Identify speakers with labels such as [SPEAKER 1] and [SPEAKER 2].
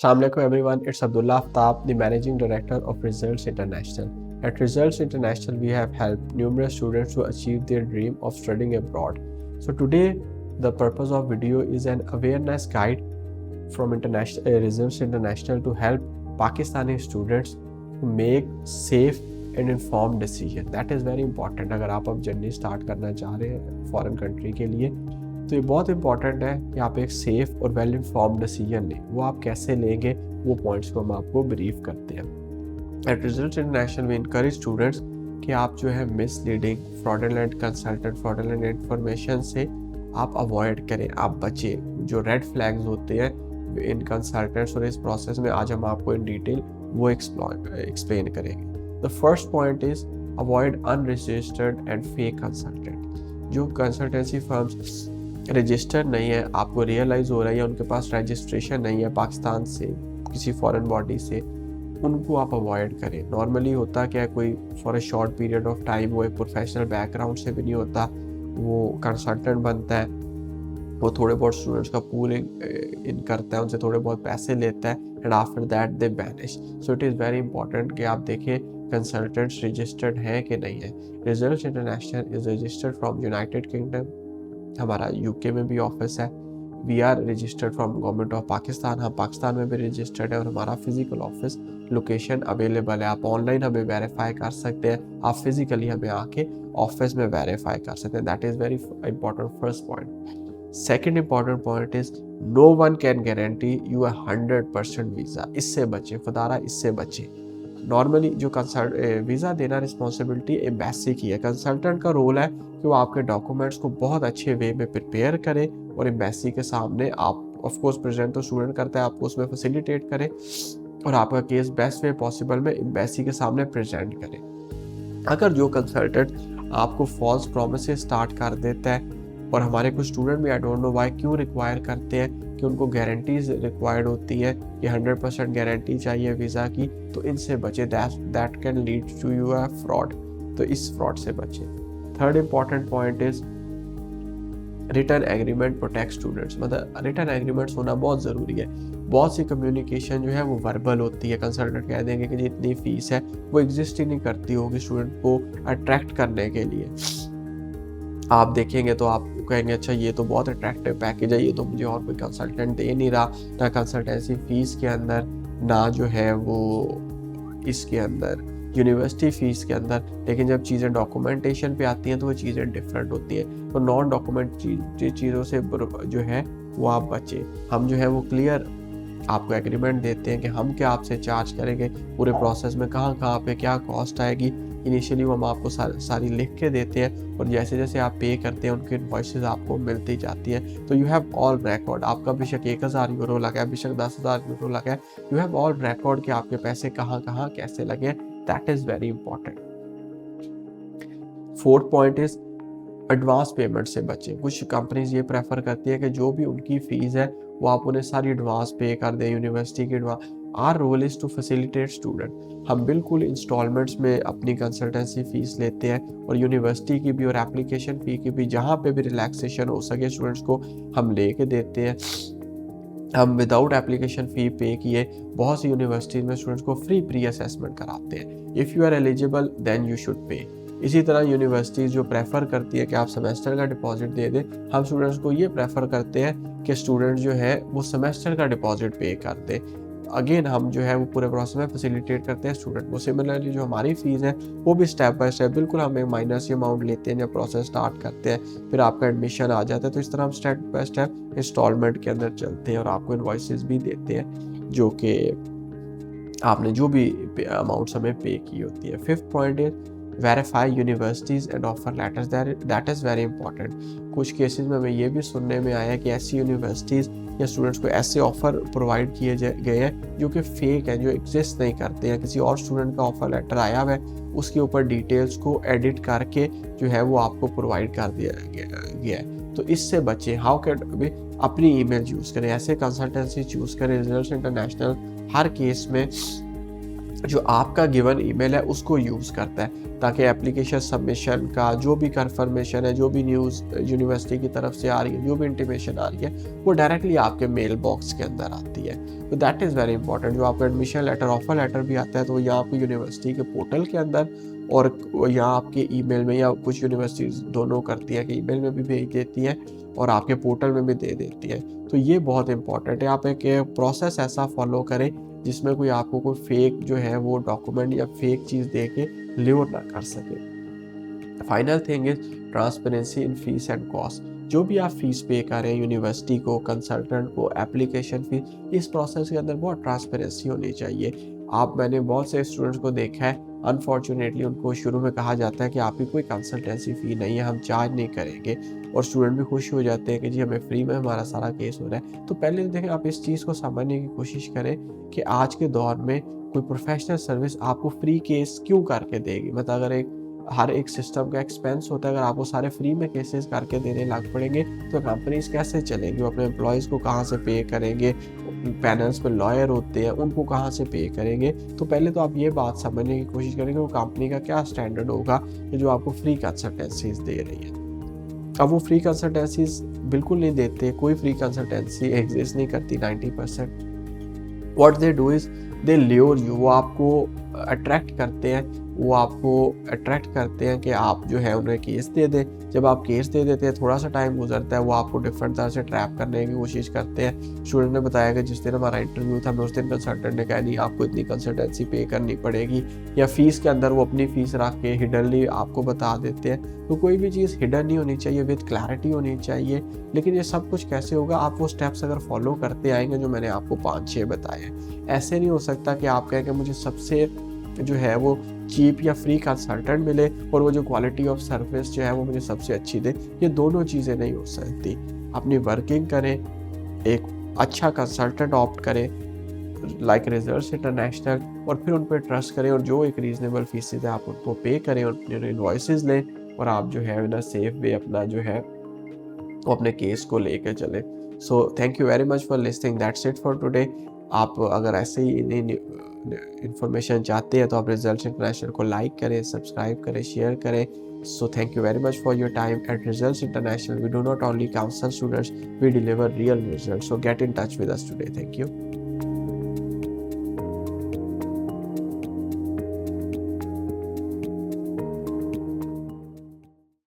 [SPEAKER 1] Assalamualaikum everyone, it's Abdullah Aftab, the Managing Director of Results International. At Results International, we have helped numerous students to achieve their dream of studying abroad. So today, the purpose of video is an awareness guide from Results International to help Pakistani students to make safe and informed decision. That is very important. अगर आप अब journey start करना चाह रहे हैं foreign country के लिए तो ये बहुत इंपॉर्टेंट है कि आप एक सेफ और वेल इन्फॉर्म्ड डिसीजन लें। वो आप कैसे लेंगे, वो पॉइंट्स को हम आपको ब्रीफ करते हैं। At results international we encourage students कि आप जो है misleading, fraudulent consultant, fraudulent information से आप अवॉइड करें, आप बचें। जो रेड फ्लैग्स होते हैं इन कंसल्टेंट्स और इस प्रोसेस में आज हम आपको इन डिटेल वो एक्सप्लेन करेंगे। The first point is avoid unregistered and fake consultant. जो कंसल्टेंसी फर्म्स रजिस्टर नहीं है, आपको रियलाइज़ हो रहा है उनके पास रजिस्ट्रेशन नहीं है पाकिस्तान से किसी फॉरेन बॉडी से, उनको आप अवॉइड करें। नॉर्मली होता क्या है, कोई for a short period of time वो एक प्रोफेशनल बैकग्राउंड से भी नहीं होता, वो कंसल्टेंट बनता है, वो थोड़े बहुत स्टूडेंट्स का पूल इन करता है, उनसे थोड़े बहुत पैसे लेता है and after that they banish. So it is very important कि आप देखें कंसल्टेंट्स रजिस्टर्ड हैं कि नहीं है। Results international is registered from United Kingdom, हमारा यूके में भी ऑफिस है। We are registered from government of Pakistan, हम पाकिस्तान में भी रजिस्टर्ड है और हमारा फिजिकल ऑफिस लोकेशन अवेलेबल है। आप ऑनलाइन हमें वेरीफाई कर सकते हैं, आप फिजिकली हमें आके ऑफिस में वेरीफाई कर सकते हैं। That is very important first point. Second important point is no one can guarantee you 100% visa. इससे बचे खुदारा, इससे बचे। नॉर्मली जो वीज़ा देना रिस्पॉन्सिबिलिटी एम्बेसी की है। कंसल्टेंट का रोल है कि वो आपके डॉक्यूमेंट्स को बहुत अच्छे वे में प्रिपेयर करे और एम्बेसी के सामने आप ऑफकोर्स प्रेजेंट तो स्टूडेंट करता है, आपको उसमें फैसिलिटेट करे और आपका केस बेस्ट वे पॉसिबल में एम्बेसी के सामने प्रेजेंट करे। अगर जो कंसल्टेंट आपको फॉल्स प्रोमिसेस स्टार्ट कर देता है, और हमारे कुछ स्टूडेंट भी आई डोंट नो वाई क्यों रिक्वायर करते हैं कि उनको गारंटीज रिक्वायर्ड होती है कि 100% गारंटी चाहिए वीज़ा की, तो इनसे बचे। That can lead to you a fraud, तो इस फ्रॉड से बचे। Third important point is return agreement protect students. मतलब रिटर्न एग्रीमेंट्स होना बहुत ज़रूरी है। बहुत सी कम्युनिकेशन जो है वो वर्बल होती है, कंसल्टेंट कह देंगे कि जितनी फीस है वो एग्जिस्ट ही नहीं करती होगी स्टूडेंट को अट्रैक्ट करने के लिए। आप देखेंगे तो आप कहेंगे अच्छा ये तो बहुत अट्रैक्टिव पैकेज है, ये तो मुझे और कोई कंसल्टेंट दे नहीं रहा, ना कंसल्टेंसी फीस के अंदर, ना जो है वो इसके अंदर यूनिवर्सिटी फीस के अंदर। लेकिन जब चीज़ें डॉक्यूमेंटेशन पे आती हैं तो वो चीज़ें डिफरेंट होती हैं। तो नॉन डॉक्यूमेंट चीज़ों से जो है वो आप बचे। हम जो है वो क्लियर आपको एग्रीमेंट देते हैं कि हम क्या आपसे चार्ज करेंगे, पूरे प्रोसेस में कहाँ पे क्या कॉस्ट आएगी। इनिशियली वो हम आपको सारी लिख के देते हैं और जैसे जैसे आप पे करते हैं उनकी इनवॉइसेस आपको मिलती जाती है। तो यू हैव ऑल रिकॉर्ड। आपका बेशक 1000 यूरो लगा है, बेशक 10,000 यूरो लगा है, यू हैव ऑल रिकॉर्ड कि आपके पैसे कहाँ कैसे लगे। That is very important. Fourth point is advance payment से बचें। कुछ कंपनीज ये प्रेफर करती है कि जो भी उनकी फ़ीस है वो आप उन्हें सारी एडवांस पे कर दें, यूनिवर्सिटी की advance. Our role is to facilitate student. हम बिल्कुल इंस्टॉलमेंट्स में अपनी कंसल्टेंसी फ़ीस लेते हैं और यूनिवर्सिटी की भी और एप्लीकेशन फ़ी की भी, जहाँ पे भी रिलैक्सेशन हो सके स्टूडेंट्स को हम लेके देते हैं। हम विदाउट एप्लीकेशन फ़ी पे किए बहुत सी यूनिवर्सिटीज़ में स्टूडेंट्स को फ्री प्री असेसमेंट कराते हैं। If you are eligible then you should pay. इसी तरह यूनिवर्सिटीज़ जो प्रेफर करती है कि आप सेमेस्टर का डिपॉजिट दे दें, हम स्टूडेंट्स को ये प्रेफर करते हैं कि स्टूडेंट जो है वो सेमेस्टर का डिपॉजिट पे कर दे। अगेन हम जो है वो पूरे प्रोसेस में फैसिलिटेट करते हैं स्टूडेंट को। सिमिलरली जो हमारी फ़ीस है वो भी स्टेप बाय स्टेप बिल्कुल हम एक माइनर सी अमाउंट लेते हैं जब प्रोसेस स्टार्ट करते हैं, फिर आपका एडमिशन आ जाता है। तो इस तरह हम स्टेप बाय स्टेप इंस्टॉलमेंट के अंदर चलते हैं और आपको इनवॉइसेस भी देते हैं जो कि आपने जो भी अमाउंट्स हमें पे की होती है। Fifth point is verify universities and offer letters. That is very important. कुछ केसेस में हमें ये भी सुनने में आया कि ऐसी यूनिवर्सिटीज़ या स्टूडेंट्स को ऐसे ऑफ़र प्रोवाइड किए गए हैं जो कि फेक हैं, जो एग्जिस्ट नहीं करते हैं। किसी और स्टूडेंट का ऑफ़र लेटर आया हुआ है, उसके ऊपर डिटेल्स को एडिट करके जो है वो आपको प्रोवाइड कर दिया गया है। तो इससे बचें। हाउ कैन भी अपनी ईमेल यूज़ करें, ऐसे कंसल्टेंसी चूज़ करें। रिजल्ट्स इंटरनेशनल हर केस में जो आपका गिवन ईमेल है उसको यूज़ करता है। ताकि एप्लीकेशन सबमिशन का जो भी कन्फर्मेशन है, जो भी न्यूज़ यूनिवर्सिटी की तरफ से आ रही है, जो भी इंटीमेशन आ रही है, वो डायरेक्टली आपके मेल बॉक्स के अंदर आती है। तो दैट इज़ वेरी इंपॉर्टेंट। जो आपका एडमिशन लेटर, ऑफर लेटर भी आता है, तो यहाँ आपको यूनिवर्सिटी के पोर्टल के अंदर और यहाँ आपके ईमेल में, या कुछ यूनिवर्सिटीज़ दोनों करती है कि ईमेल में भी भेज देती है और आपके पोर्टल में भी दे देती है। तो ये बहुत इंपॉर्टेंट है। आप एक प्रोसेस ऐसा फॉलो करें जिसमें कोई आपको कोई फेक जो है वो डॉक्यूमेंट या फेक चीज़ दे के ल्योर ना कर सके। Final thing is transparency in fees and cost. जो भी आप फीस पे कर रहे हैं यूनिवर्सिटी को, कंसल्टेंट को, एप्लीकेशन फीस, इस प्रोसेस के अंदर बहुत ट्रांसपेरेंसी होनी चाहिए। मैंने बहुत से स्टूडेंट्स को देखा है, अनफॉर्चुनेटली उनको शुरू में कहा जाता है कि आपकी कोई कंसल्टेंसी फ़ी नहीं है, हम चार्ज नहीं करेंगे, और स्टूडेंट भी खुश हो जाते हैं कि जी हमें फ्री में हमारा सारा केस हो रहा है। तो पहले देखें, आप इस चीज़ को समझने की कोशिश करें कि आज के दौर में कोई प्रोफेशनल सर्विस आपको फ्री केस क्यों करके देगी। मतलब अगर हर एक सिस्टम का एक्सपेंस होता है, अगर आपको सारे फ्री में केसेस करके देने लग पड़ेंगे तो कंपनीज कैसे चलेंगी? वो अपने एम्प्लॉयज़ को कहाँ से पे करेंगे? पैनल्स पे लॉयर होते हैं, उनको कहाँ से पे करेंगे? तो पहले तो आप ये बात समझने की कोशिश करें कि वो कंपनी का क्या स्टैंडर्ड होगा जो आपको फ्री कंसल्टेंसीज दे रही है। अब वो फ्री कंसल्टेंसीज बिल्कुल नहीं देते, कोई फ्री कंसल्टेंसी एग्जिस्ट नहीं करती 90%। What they do is they lure you, वो आपको अट्रैक्ट करते हैं, वो आपको अट्रैक्ट करते हैं कि आप जो है उन्हें केस दे दें। जब आप केस दे देते हैं, थोड़ा सा टाइम गुजरता है, वो आपको डिफरेंट तरह से ट्रैप करने की कोशिश करते हैं। स्टूडेंट ने बताया कि जिस दिन हमारा इंटरव्यू था, मैं उस दिन कंसल्टेंट ने कहा नहीं आपको इतनी कंसल्टेंसी पे करनी पड़ेगी, या फीस के अंदर वो अपनी फीस रख के हिडनली आपको बता देते हैं। तो कोई भी चीज़ हिडन नहीं होनी चाहिए, विद क्लैरिटी होनी चाहिए। लेकिन ये सब कुछ कैसे होगा? आप वो स्टेप्स अगर फॉलो करते आएंगे जो मैंने आपको 5-6 बताए। ऐसे नहीं हो सकता कि आप कहें कि मुझे सबसे जो है वो चीप या फ्री कंसल्टेंट मिले और वो जो क्वालिटी ऑफ सर्विस जो है वो मुझे सबसे अच्छी दे। ये दोनों चीज़ें नहीं हो सकती। अपनी वर्किंग करें, एक अच्छा कंसल्टेंट ऑप्ट करें लाइक रिजल्ट्स इंटरनेशनल, और फिर उन पर ट्रस्ट करें, और जो एक रीजनेबल फीसेज है आप उनको पे करें और अपने इनवॉइसेस लें, और आप जो है ना सेफ वे अपना जो है वो अपने केस को लेकर चलें। So thank you very much for listening, that's it for today. आप अगर ऐसे ही इन्फॉर्मेशन चाहते हैं तो आप रिजल्ट्स इंटरनेशनल को लाइक करें, सब्सक्राइब करें, शेयर करें। So thank you very much for your time. At Results International, we do not only counsel students, we deliver real results. So get in touch with us today. Thank you.